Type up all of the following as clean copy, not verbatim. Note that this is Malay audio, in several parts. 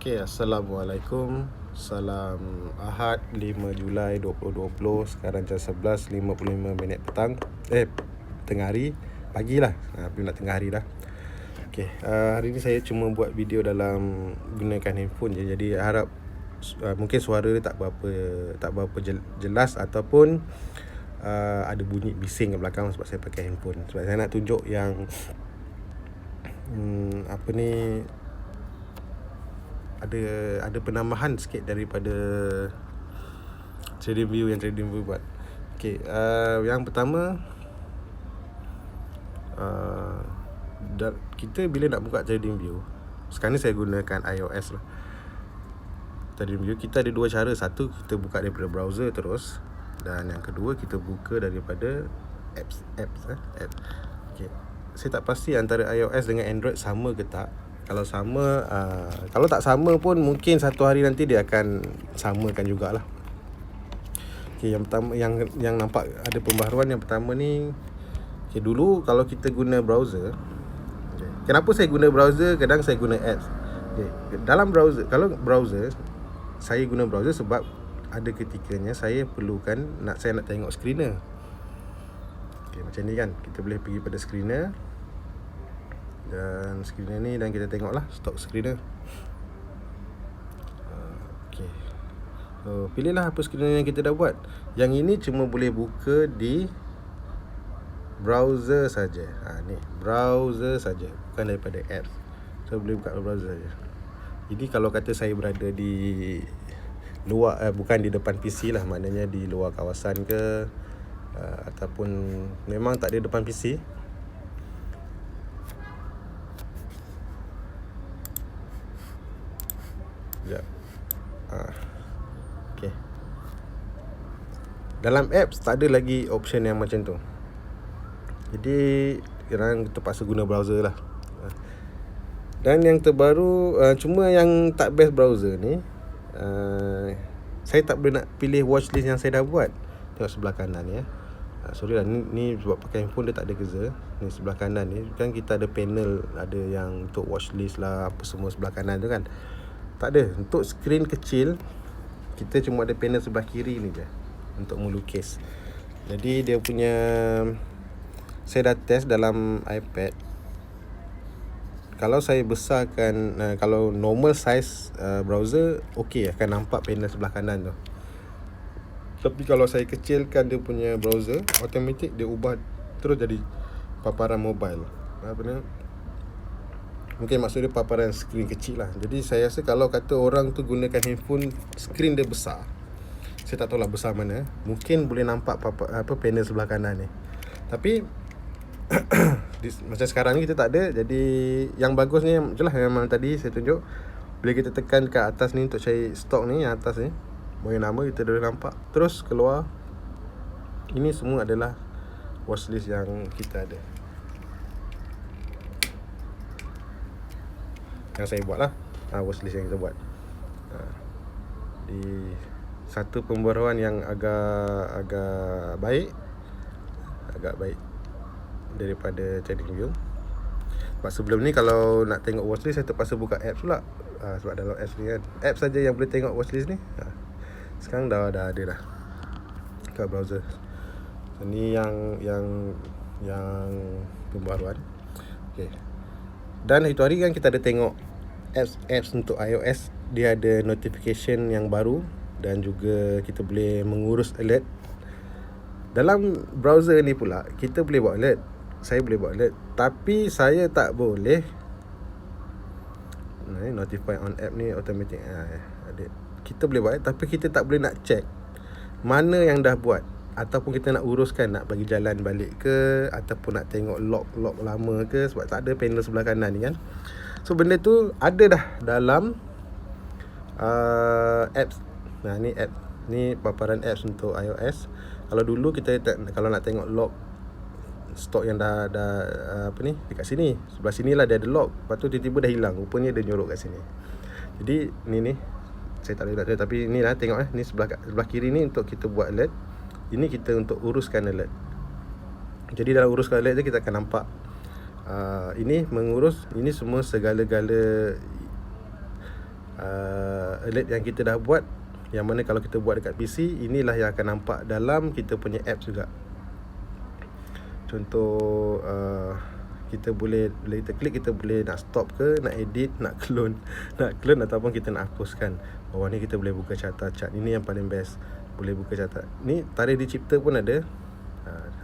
Okey, Assalamualaikum. Salam Ahad 5 Julai 2020. Sekarang jam 11.55 petang. Tengah hari. Pagilah. Belum nak tengah hari dah. Okey, hari ni saya cuma buat video dalam gunakan handphone je. Jadi harap mungkin suara dia tak berapa jelas ataupun ada bunyi bising kat belakang sebab saya pakai handphone. Sebab saya nak tunjuk yang ada penambahan sikit daripada TradingView yang TradingView buat. Okey, yang pertama, kita bila nak buka TradingView, sekarang ni saya gunakan iOS lah. TradingView kita ada dua cara. Satu, kita buka daripada browser terus, dan yang kedua, kita buka daripada apps. Okey, saya tak pasti antara iOS dengan Android sama ke tak. Kalau sama, kalau tak sama pun mungkin satu hari nanti dia akan samakan jugalah. Okey, yang pertama, yang nampak ada pembaharuan yang pertama ni. Okey, dulu kalau kita guna browser, kenapa saya guna browser, kadang saya guna apps. Okey, dalam browser, kalau browser, saya guna browser sebab ada ketikanya saya nak tengok screener. Okey, macam ni kan, kita boleh pergi pada screener. Dan screener ni, dan kita tengoklah stok screener. Okey, pilihlah apa screener yang kita dah buat. Yang ini cuma boleh buka di browser saja. Ni browser saja, bukan daripada apps. So boleh buka browser saja. Jadi kalau kata saya berada di luar, bukan di depan PC lah, maknanya di luar kawasan ke, ataupun memang tak ada depan PC, sekejap. Okay. Dalam apps tak ada lagi option yang macam tu. Jadi sekarang terpaksa guna browser lah. Dan yang terbaru, cuma yang tak best browser ni, saya tak boleh nak pilih watchlist yang saya dah buat. Tengok sebelah kanan ya. Sorry lah, ni sebab pakai handphone dia tak ada kerja. Ni sebelah kanan ni kan kita ada panel, ada yang untuk watchlist lah, apa semua sebelah kanan tu kan. Tak ada. Untuk skrin kecil, kita cuma ada panel sebelah kiri ni je untuk melukis. Jadi dia punya, saya dah test dalam iPad. Kalau saya besarkan, kalau normal size browser, okey, akan nampak panel sebelah kanan tu. Tapi kalau saya kecilkan dia punya browser, automatik dia ubah terus jadi paparan mobile. Mungkin maksud dia paparan skrin kecil lah. Jadi saya rasa kalau kata orang tu gunakan handphone, skrin dia besar, saya tak tahulah besar mana, mungkin boleh nampak panel sebelah kanan ni. Tapi macam sekarang ni kita tak ada. Jadi yang bagusnya itulah memang tadi saya tunjuk. Bila kita tekan kat atas ni untuk cari stok ni, yang atas ni bagi nama, kita dah nampak terus keluar. Ini semua adalah watchlist yang kita ada, yang saya buat lah. Watchlist yang kita buat. Di satu pembaruan yang agak baik daripada TradingView. Sebab sebelum ni kalau nak tengok watchlist, saya terpaksa buka apps pula. Sebab dalam apps ni kan, apps saja yang boleh tengok watchlist ni. Sekarang dah ada dah kat browser. Ini yang pembaruan. Okey. Dan itu hari kan kita ada tengok apps untuk iOS, dia ada notification yang baru, dan juga kita boleh mengurus alert. Dalam browser ni pula kita boleh buat alert. Saya boleh buat alert, tapi saya tak boleh notify on app ni automatic. Kita boleh buat, tapi kita tak boleh nak check mana yang dah buat, ataupun kita nak uruskan, nak bagi jalan balik ke, ataupun nak tengok log lama ke, sebab tak ada panel sebelah kanan ni kan. So benda tu ada dah dalam apps. Ni app, ni paparan apps untuk iOS. Kalau dulu kita kalau nak tengok log stok yang dah dekat sini, sebelah sinilah dia ada log, lepas tu tiba-tiba dah hilang, rupanya dia nyorok kat sini. Jadi ni saya tak boleh nak, tapi ni lah, tengok ni sebelah kiri ni untuk kita buat alert. Ini kita untuk uruskan alert. Jadi dalam uruskan alert tu kita akan nampak ini mengurus, ini semua segala-gala alert yang kita dah buat, yang mana kalau kita buat dekat PC, inilah yang akan nampak dalam kita punya apps juga. Contoh kita boleh, bila kita klik, kita boleh nak stop ke, nak edit, nak clone ataupun kita nak hapuskan. Bawah ni kita boleh buka carta chat. Ini yang paling best, boleh buka carta. Ni tarikh dicipta pun ada.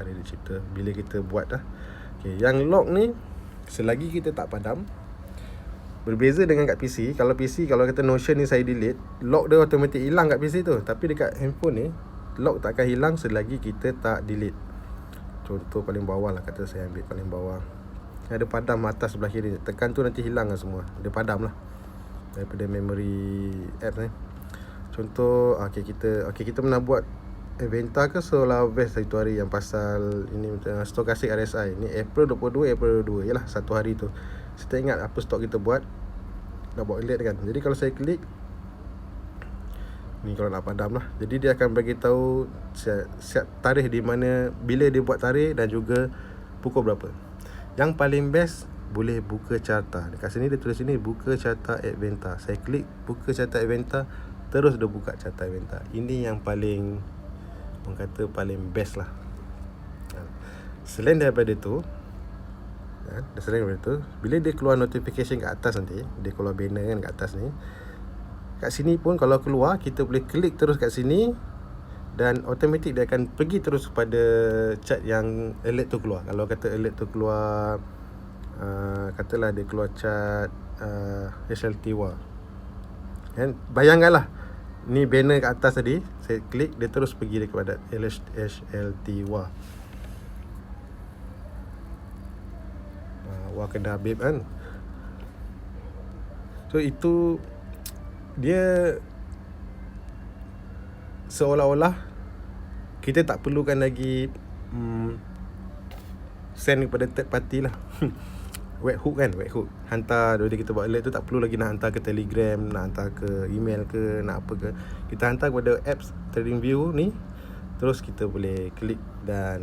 Tarikh dicipta bila kita buat dah. Yang lock ni, selagi kita tak padam, berbeza dengan kat PC. Kalau PC, kalau kata Notion ni saya delete, lock dia automatik hilang kat PC tu. Tapi dekat handphone ni, lock tak akan hilang selagi kita tak delete. Contoh paling bawah lah, kata saya ambil paling bawah, ada padam atas sebelah kiri, tekan tu nanti hilang lah semua. Dia padam lah daripada memory apps ni. Contoh kita pernah buat Aventa ke Solar Vest itu hari, yang pasal ini stokastik RSI. Ni April 22 yalah, satu hari tu. Saya tak ingat apa stok kita buat, nak buat alert kan. Jadi kalau saya klik ni, kalau nak padam lah, jadi dia akan bagi tahu siap tarikh di mana, bila dia buat tarikh, dan juga pukul berapa. Yang paling best, boleh buka carta. Dekat sini dia tulis sini, buka carta Adventa. Saya klik buka carta Adventa, terus dia buka carta Adventa. Ini yang paling, orang kata paling best lah. Selain daripada tu, bila dia keluar notification kat atas nanti, dia keluar banner kan kat atas ni, kat sini pun kalau keluar, kita boleh klik terus kat sini, dan automatik dia akan pergi terus pada chat yang alert tu keluar. Kalau kata alert tu keluar, katalah dia keluar chat HLTWA kan, bayangkanlah ni banner kat atas tadi, saya klik, dia terus pergi kepada HLTWA. Wah, kena Habib kan. So itu dia seolah-olah kita tak perlukan lagi send kepada third party lah. Webhook kan, webhook hantar, bila kita buat alert tu tak perlu lagi nak hantar ke Telegram, nak hantar ke email ke, nak apa ke. Kita hantar kepada apps TradingView ni, terus kita boleh klik, dan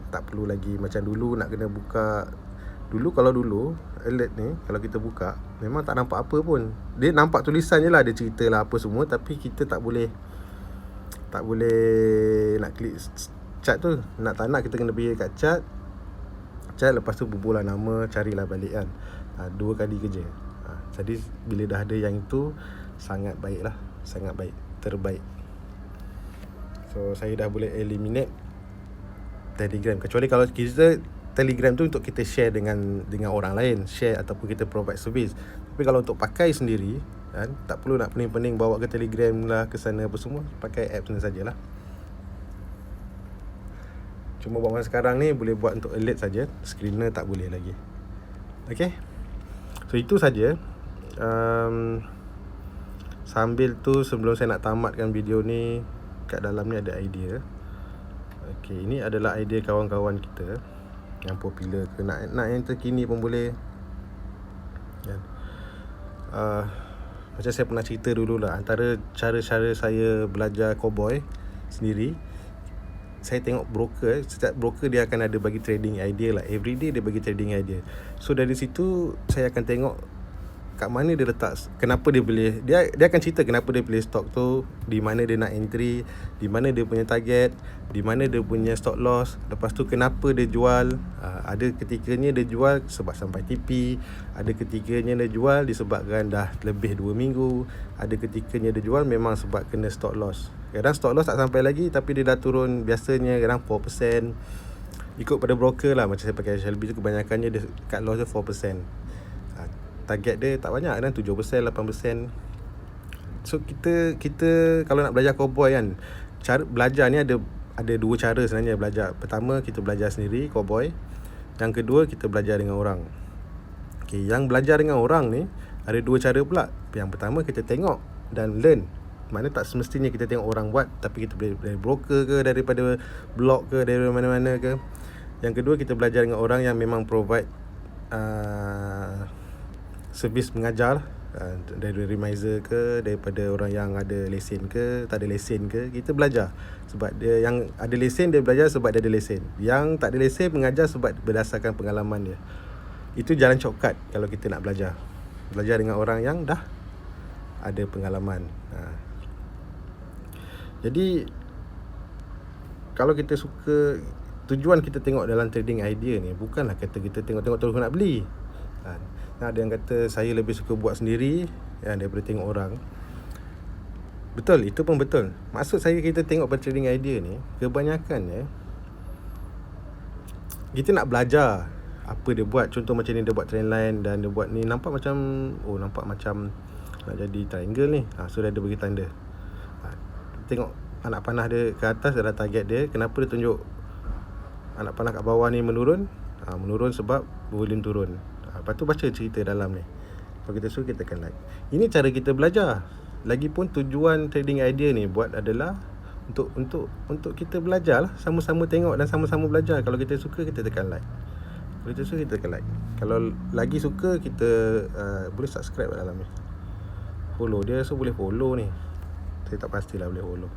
tak perlu lagi macam dulu nak kena buka. Kalau dulu alert ni, kalau kita buka, memang tak nampak apa pun. Dia nampak tulisan je lah, dia cerita lah apa semua, tapi kita tak boleh nak klik chat tu. Nak tak nak, kita kena pergi kat chat, lepas tu bubuhlah nama, carilah balik kan. 2 kali kerja. Jadi bila dah ada yang itu, sangat baik lah, sangat baik, terbaik. So saya dah boleh eliminate Telegram. Kecuali kalau kita Telegram tu untuk kita share dengan orang lain, share ataupun kita provide service. Tapi kalau untuk pakai sendiri kan, tak perlu nak pening-pening bawa ke Telegram lah, ke sana apa semua, pakai apps ni sajalah. Cuma buat masa sekarang ni boleh buat untuk alert saja, screener tak boleh lagi. Okay, so itu saja. Sambil tu, sebelum saya nak tamatkan video ni, kat dalam ni ada idea. Okay, ini adalah idea kawan-kawan kita yang popular ke, nak yang terkini pun boleh kan. Macam saya pernah cerita dulu lah, antara cara-cara saya belajar cowboy sendiri, saya tengok broker. Setiap broker dia akan ada bagi trading idea lah, everyday dia bagi trading idea. So dari situ saya akan tengok kat mana dia letak, kenapa dia boleh, dia akan cerita kenapa dia pilih stock tu, di mana dia nak entry, di mana dia punya target, di mana dia punya stop loss, lepas tu kenapa dia jual. Ada ketikanya dia jual sebab sampai TP, ada ketikanya dia jual disebabkan dah lebih 2 minggu, ada ketikanya dia jual memang sebab kena stop loss. Kadang stop loss tak sampai lagi, tapi dia dah turun, biasanya kadang 4%. Ikut pada broker lah. Macam saya pakai SLB tu, kebanyakannya dia cut loss dia 4%. Target dia tak banyak kan, 7%, 8%. So kita kalau nak belajar cowboy kan, cara belajar ni ada 2 cara sebenarnya belajar. Pertama, kita belajar sendiri cowboy. Yang kedua, kita belajar dengan orang. Okay, yang belajar dengan orang ni ada 2 cara pula. Yang pertama, kita tengok dan learn. Mana tak semestinya kita tengok orang buat, tapi kita boleh dari broker ke, daripada blog ke, dari mana-mana ke. Yang kedua, kita belajar dengan orang yang memang provide servis mengajar, dari remiser ke, daripada orang yang ada lesen ke, tak ada lesen ke, kita belajar. Sebab dia yang ada lesen, dia belajar sebab dia ada lesen. Yang tak ada lesen, mengajar sebab berdasarkan pengalaman dia. Itu jalan shortcut kalau kita nak belajar dengan orang yang dah ada pengalaman. Jadi kalau kita suka, tujuan kita tengok dalam trading idea ni bukanlah kata kita tengok-tengok terus nak beli. Ada yang kata saya lebih suka buat sendiri daripada tengok orang. Betul, itu pun betul. Maksud saya kita tengok trading idea ni, kebanyakannya kita nak belajar apa dia buat. Contoh macam ni, dia buat trend line dan dia buat ni, nampak macam nak jadi triangle ni. So dia ada bagi tanda. Tengok anak panah dia ke atas, dia dah target dia. Kenapa dia tunjuk anak panah kat bawah ni menurun? Menurun sebab volume turun. Lepas tu baca cerita dalam ni. Kalau kita suka, kita tekan like. Ini cara kita belajar. Lagipun tujuan trading idea ni buat adalah untuk kita belajar lah. Sama-sama tengok dan sama-sama belajar. Kalau kita suka, kita tekan like. Kalau kita suka, kita tekan like. Kalau lagi suka, kita boleh subscribe dalam ni. Follow dia, so boleh follow ni. Saya tak pastilah boleh follow.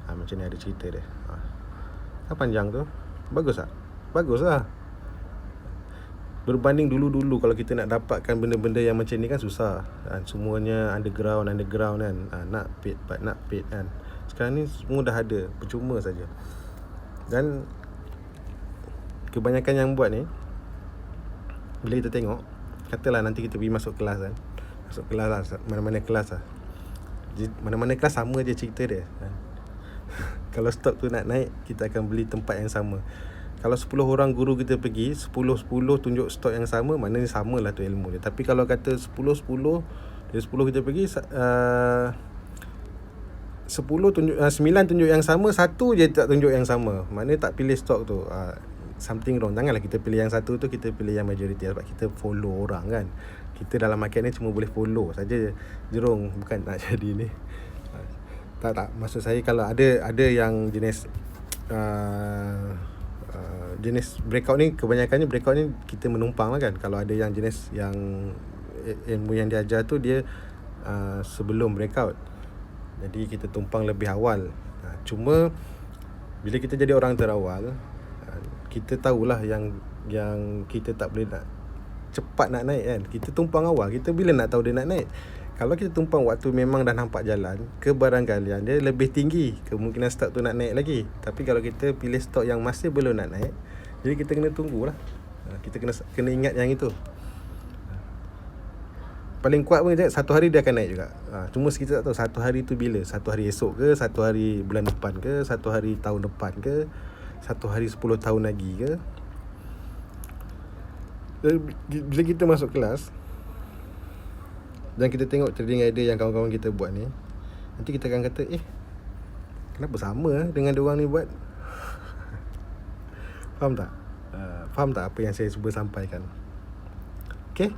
Macam ni ada cerita dia. Panjang tu. Bagus tak? Bagus lah. Berbanding dulu-dulu, kalau kita nak dapatkan benda-benda yang macam ni kan susah. Semuanya underground kan. Nak paid kan. Sekarang ni semua dah ada, percuma saja. Dan kebanyakan yang buat ni, bila kita tengok, katalah nanti kita pergi masuk kelas kan. Masuk kelas lah, mana-mana kelas lah. Mana-mana kelas sama je cerita dia kan. Kalau stok tu nak naik, kita akan beli tempat yang sama. Kalau 10 orang guru kita pergi, 10 tunjuk stok yang sama, maknanya samalah tu ilmu dia. Tapi kalau kata 10 dari 10 kita pergi, 9 tunjuk yang sama, 1 je tak tunjuk yang sama, maknanya tak pilih stok tu. Something wrong. Janganlah kita pilih yang satu tu, kita pilih yang majoriti. Sebab kita follow orang kan. Kita dalam market ni cuma boleh follow saja, Jerung, bukan nak jadi ni. Tak, maksud saya kalau ada yang jenis jenis breakout ni, kebanyakannya breakout ni kita menumpang lah kan. Kalau ada yang jenis yang ilmu yang diajar tu dia sebelum breakout, jadi kita tumpang lebih awal. Cuma bila kita jadi orang terawal, kita tahulah yang kita tak boleh nak cepat nak naik kan. Kita tumpang awal. Kita bila nak tahu dia nak naik? Kalau kita tumpang waktu memang dah nampak jalan, kebarangkalian dia lebih tinggi kemungkinan stok tu nak naik lagi. Tapi kalau kita pilih stok yang masih belum nak naik, jadi kita kena tunggulah. Kita kena ingat yang itu. Paling kuat pun satu hari dia akan naik juga. Cuma kita tak tahu satu hari tu bila. Satu hari esok ke, satu hari bulan depan ke, satu hari tahun depan ke, satu hari 10 tahun lagi ke. Bila kita masuk kelas dan kita tengok trading idea yang kawan-kawan kita buat ni, nanti kita akan kata, kenapa sama dengan diorang ni buat? Faham tak? Faham tak apa yang saya cuba sampaikan? Okay,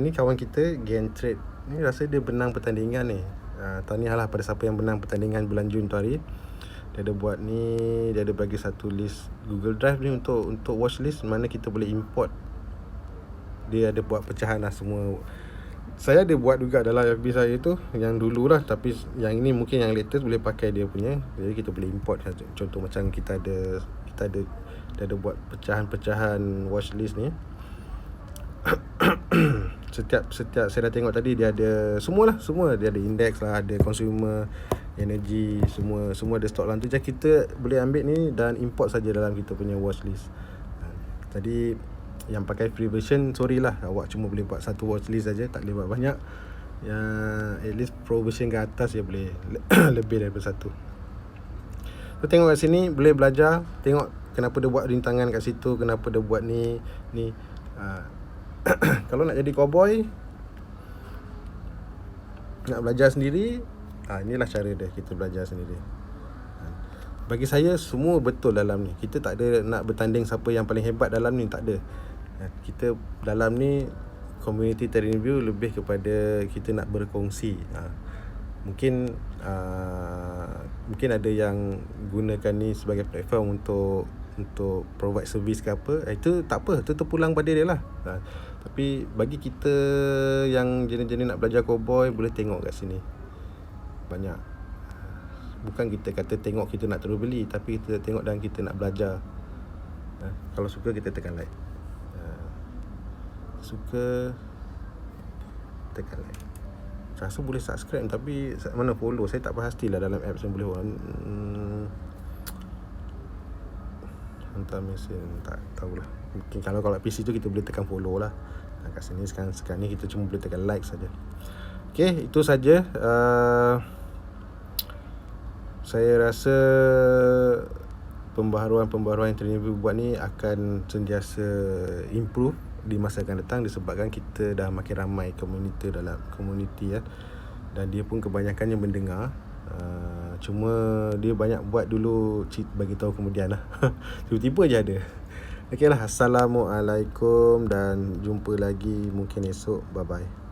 ni kawan kita Gain Trade ni, rasa dia benang pertandingan ni. Tahniahlah pada siapa yang benang pertandingan bulan Jun tu hari. Dia ada buat ni, dia ada bagi satu list Google Drive ni untuk watch list, mana kita boleh import. Dia ada buat pecahan lah semua. Saya ada buat juga dalam FB saya tu, yang dulu lah. Tapi yang ini mungkin yang latest boleh pakai dia punya. Jadi kita boleh import. Contoh macam kita ada buat pecahan-pecahan watchlist ni. Setiap saya dah tengok tadi, dia ada semua. Dia ada index lah, ada consumer, energy, semua ada stok dalam tu. Jadi kita boleh ambil ni dan import saja dalam kita punya watchlist. Tadi yang pakai free version, sorry lah, awak cuma boleh buat satu watchlist saja, tak boleh buat banyak. Yang at least pro version ke atas dia boleh lebih daripada satu. So tengok kat sini, boleh belajar. Tengok kenapa dia buat rintangan kat situ, kenapa dia buat ni. Kalau nak jadi cowboy, nak belajar sendiri, inilah cara dia, kita belajar sendiri. Bagi saya semua betul dalam ni. Kita tak ada nak bertanding siapa yang paling hebat dalam ni, tak ada. Kita dalam ni community trading view lebih kepada kita nak berkongsi. Mungkin ada yang gunakan ni sebagai platform untuk provide service ke apa. Itu tak apa, itu terpulang pada dia lah. Tapi bagi kita yang jenis-jenis nak belajar cowboy, boleh tengok kat sini. Banyak. Bukan kita kata tengok kita nak terus beli, tapi kita tengok dan kita nak belajar. Kalau suka, kita tekan like. Suka, tekan like. Saya rasa boleh subscribe, tapi mana follow, saya tak pastilah dalam apps yang boleh hantar mesej, tak tahulah. Mungkin kalau PC tu kita boleh tekan follow lah. Kat sini sekarang ni kita cuma boleh tekan like saja. Okay, itu saja. Saya rasa pembaharuan yang Trading View buat ni akan sentiasa improve di masa akan datang, disebabkan kita dah makin ramai komuniti ya. Dan dia pun kebanyakannya mendengar. Cuma dia banyak buat dulu, bagi tahu kemudian lah. Tiba-tiba je ada. Okey lah, Assalamualaikum dan jumpa lagi mungkin esok. Bye bye.